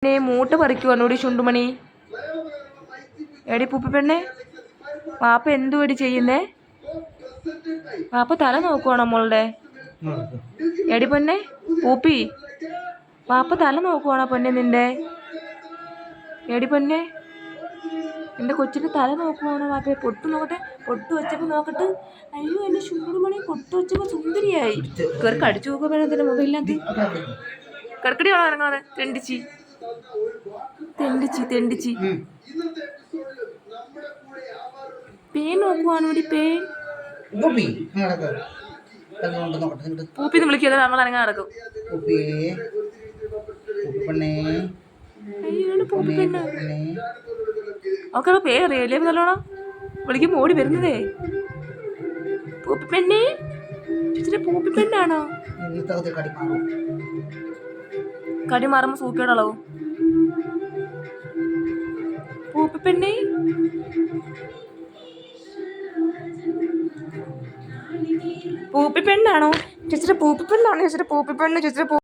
മൂട്ട പറിക്കുവാണോടി ചുണ്ടുമണി? എടി പൂപ്പി പെണ്ണെ, പാപ്പ എന്തുവടി ചെയ്യുന്നേ? പാപ്പ തല നോക്കുവാണോ മോളുടെ? എടി പൊന്നെ പൂപ്പി, പാപ്പ തല നോക്കുവാണോ പൊന്നെ നിന്റെ? എടി പൊന്നെ, എൻ്റെ കൊച്ചിൻ്റെ തല നോക്കുവാണോ പാപ്പയെ? പൊട്ട് നോക്കട്ടെ, പൊട്ട് വെച്ചപ്പോൾ നോക്കട്ടെ. അയ്യോ എൻ്റെ ചുണ്ടുമണി പൊട്ട് വെച്ചപ്പോൾ സുന്ദരിയായി. കയറി കടിച്ചു നോക്കുമ്പോൾ എന്തിൻ്റെ മൊബൈലിനകത്ത് കിടക്കടി വേണം ഇറങ്ങാതെ. തെണ്ടിച്ചി തെണ്ടിച്ചി തെണ്ടിച്ചി പേൻ നോക്കുവാണോടി? പേൻ പൂപ്പിന്ന് വിളിക്കുക, നമ്മൾ അനങ്ങാൻ നടക്കും. അയ്യോ പൂപ്പി പെണ്ണ്, അവക്കത് പേരറിയല്ലേ നല്ലോണം വിളിക്കുമ്പോൾ ഓടി വരുന്നതേ. പൂപ്പി പെണ്ണേ, ചേച്ചിയുടെ പൂപ്പി പെണ്ണാണോ? കടി മാറുമ്പോൾ സൂപ്പിയുടെ അളവും. പൂപ്പി പെണ്ണേ, പൂപ്പി പെണ്ണാണോ ചേച്ചിയുടെ? പൂപ്പി പെണ്ണാണോ ചേച്ചിയുടെ? പൂപ്പി പെണ്ണ് ചേച്ചിയുടെ